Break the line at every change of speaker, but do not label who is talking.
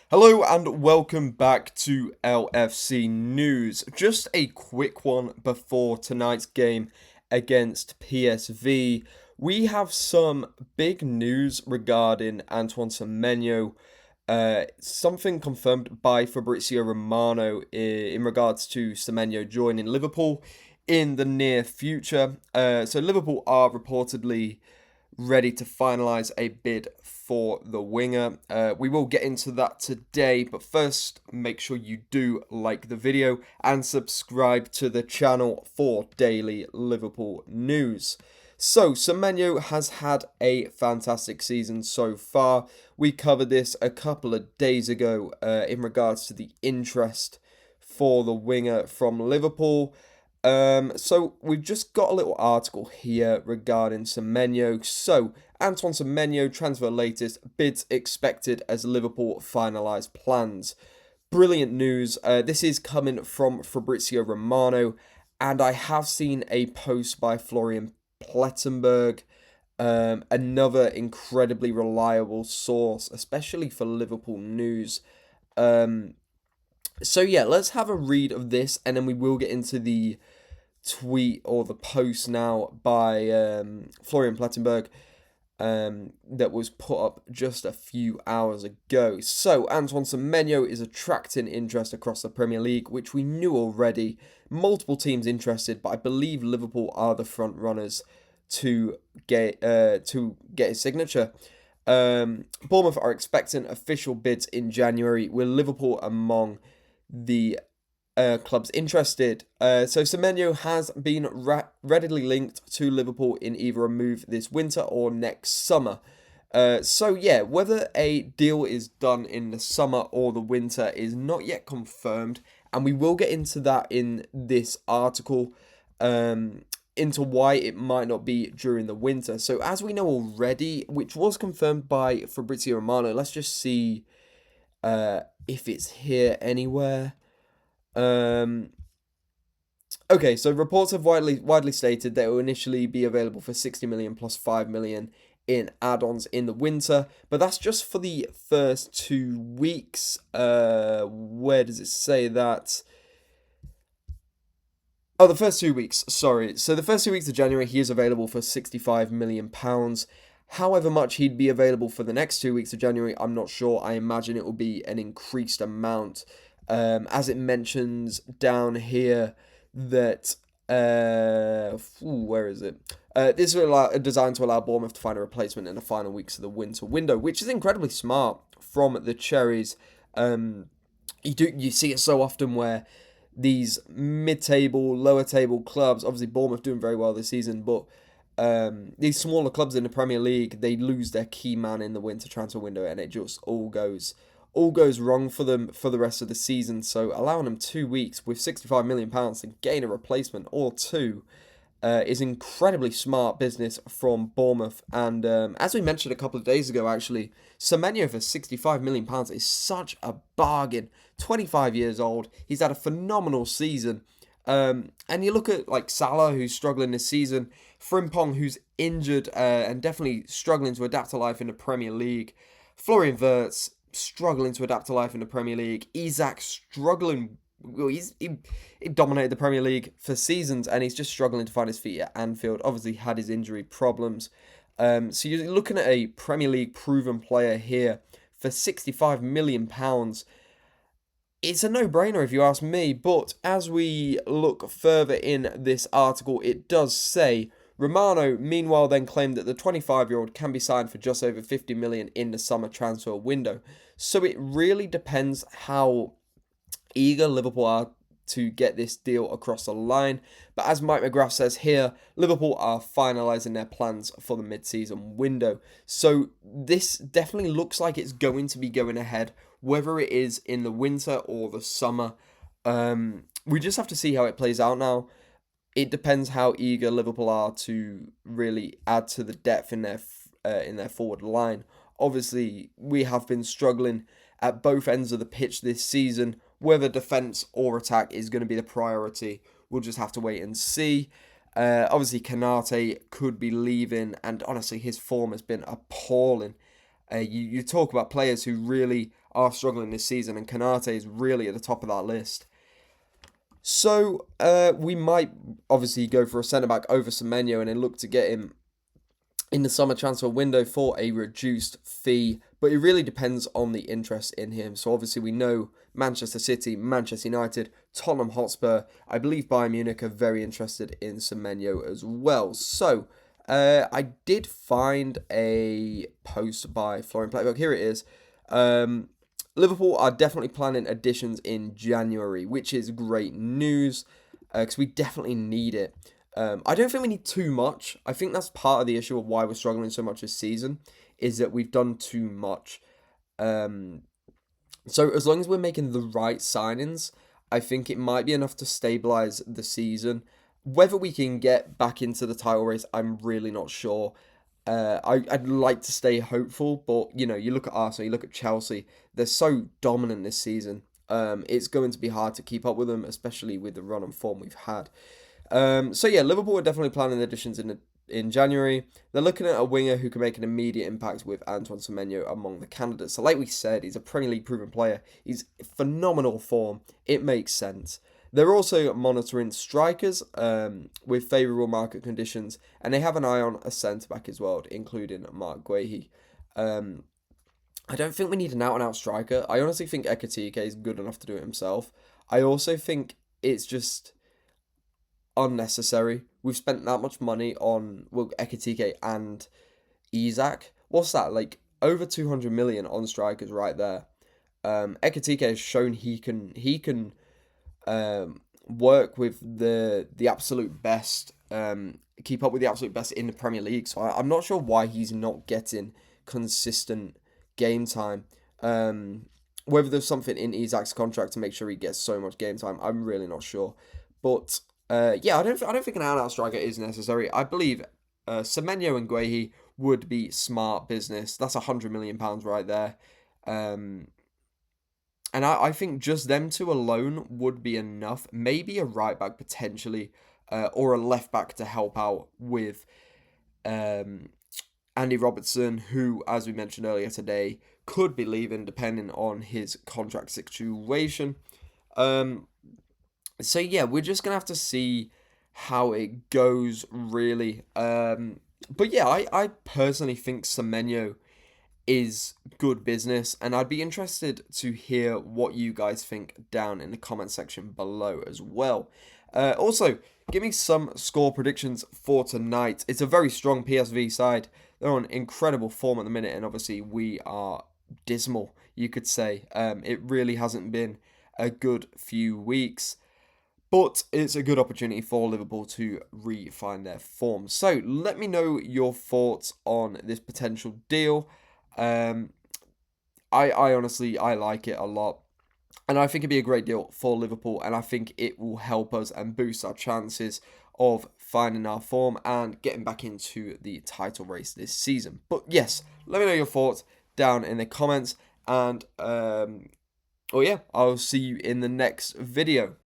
Hello and welcome back to LFC News. Just a quick one before tonight's game against PSV. We have some big news regarding Antoine Semenyo. Something confirmed by Fabrizio Romano in regards to Semenyo joining Liverpool in the near future. So Liverpool are reportedly ready to finalise a bid for the winger. We will get into that today, but first, make sure you do like the video and subscribe to the channel for daily Liverpool news. So, Semenyo has had a fantastic season so far. We covered this a couple of days ago in regards to the interest for the winger from Liverpool. So we've just got a little article here regarding Semenyo. So, Antoine Semenyo transfer latest, bids expected as Liverpool finalise plans. Brilliant news. This is coming from Fabrizio Romano, and I have seen a post by Florian Plettenberg, another incredibly reliable source, especially for Liverpool news. So yeah, let's have a read of this, and then we will get into the tweet or the post now by Florian Plettenberg that was put up just a few hours ago. So, Antoine Semenyo is attracting interest across the Premier League, which we knew already. Multiple teams interested, but I believe Liverpool are the front runners to get his signature. Bournemouth are expecting official bids in January, with Liverpool among the clubs interested. So Semenyo has been readily linked to Liverpool in either a move this winter or next summer. So yeah, whether a deal is done in the summer or the winter is not yet confirmed, and we will get into that in this article, into why it might not be during the winter. So as we know already, which was confirmed by Fabrizio Romano, let's just see if it's here anywhere. Okay, so reports have widely stated that it will initially be available for 60 million plus 5 million in add-ons in the winter, but that's just for the first 2 weeks. Where does it say that? Oh, the first 2 weeks, sorry. So the first 2 weeks of January, he is available for £65 million. However much he'd be available for the next 2 weeks of January, I'm not sure. I imagine it will be an increased amount. As it mentions down here that, where is it? This is designed to allow Bournemouth to find a replacement in the final weeks of the winter window, which is incredibly smart from the Cherries. You see it so often where these mid-table, lower-table clubs, obviously Bournemouth doing very well this season, but these smaller clubs in the Premier League, they lose their key man in the winter transfer window, and it just all goes wrong for them for the rest of the season. So allowing them 2 weeks with £65 million to gain a replacement or two is incredibly smart business from Bournemouth. And as we mentioned a couple of days ago, actually, Semenyo for £65 million is such a bargain. 25 years old. He's had a phenomenal season. And you look at like Salah, who's struggling this season, Frimpong, who's injured and definitely struggling to adapt to life in the Premier League, Florian Wirtz struggling to adapt to life in the Premier League, Isak struggling. Well, he dominated the Premier League for seasons, and he's just struggling to find his feet at Anfield. Obviously, had his injury problems. So you're looking at a Premier League proven player here for £65 million. It's a no-brainer if you ask me, but as we look further in this article, it does say Romano meanwhile then claimed that the 25-year-old can be signed for just over 50 million in the summer transfer window. So it really depends how eager Liverpool are to get this deal across the line. But as Mike McGrath says here, Liverpool are finalising their plans for the mid-season window. So this definitely looks like it's going to be going ahead, whether it is in the winter or the summer. We just have to see how it plays out now. It depends how eager Liverpool are to really add to the depth in their forward line. Obviously, we have been struggling at both ends of the pitch this season. Whether defence or attack is going to be the priority, we'll just have to wait and see. Obviously, Kanate could be leaving, and honestly, his form has been appalling. You talk about players who really are struggling this season, and Kanate is really at the top of that list. So we might obviously go for a centre-back over Semenyo and then look to get him in the summer transfer window for a reduced fee, but it really depends on the interest in him. So obviously we know Manchester City, Manchester United, Tottenham Hotspur, I believe Bayern Munich are very interested in Semenyo as well. So I did find a post by Florian Pletberg. Here it is. Liverpool are definitely planning additions in January, which is great news because we definitely need it. I don't think we need too much. I think that's part of the issue of why we're struggling so much this season, is that we've done too much. So as long as we're making the right signings, I think it might be enough to stabilize the season. Whether we can get back into the title race, I'm really not sure. I'd like to stay hopeful, but you look at Arsenal, you look at Chelsea, they're so dominant this season. It's going to be hard to keep up with them, especially with the run and form we've had. So yeah, Liverpool are definitely planning additions in January. They're looking at a winger who can make an immediate impact with Antoine Semenyo among the candidates. So like we said, he's a Premier League proven player. He's phenomenal form. It makes sense. They're also monitoring strikers with favourable market conditions, and they have an eye on a centre-back as well, including Mark Guehi. I don't think we need an out-and-out striker. I honestly think Ekitike is good enough to do it himself. I also think it's just unnecessary. We've spent that much money on Ekitike and Isak. What's that, like over 200 million on strikers right there. Ekitike has shown he can work with the absolute best, keep up with the absolute best in the Premier League. So I'm not sure why he's not getting consistent game time. Whether there's something in Isak's contract to make sure he gets so much game time, I'm really not sure. But yeah, I don't think an out-and-out striker is necessary. I believe Semenyo and Guehi would be smart business. That's £100 million right there. And I think just them two alone would be enough. Maybe a right back potentially, or a left back to help out with Andy Robertson, who, as we mentioned earlier today, could be leaving depending on his contract situation. So yeah, we're just going to have to see how it goes, really. But yeah, I personally think Semenyo is good business, and I'd be interested to hear what you guys think down in the comment section below as well. Also, give me some score predictions for tonight. It's a very strong PSV side. They're on incredible form at the minute, and obviously we are dismal, you could say. It really hasn't been a good few weeks. But it's a good opportunity for Liverpool to refine their form. So let me know your thoughts on this potential deal. I honestly, I like it a lot. And I think it'd be a great deal for Liverpool. And I think it will help us and boost our chances of finding our form and getting back into the title race this season. But yes, let me know your thoughts down in the comments. And, oh yeah, I'll see you in the next video.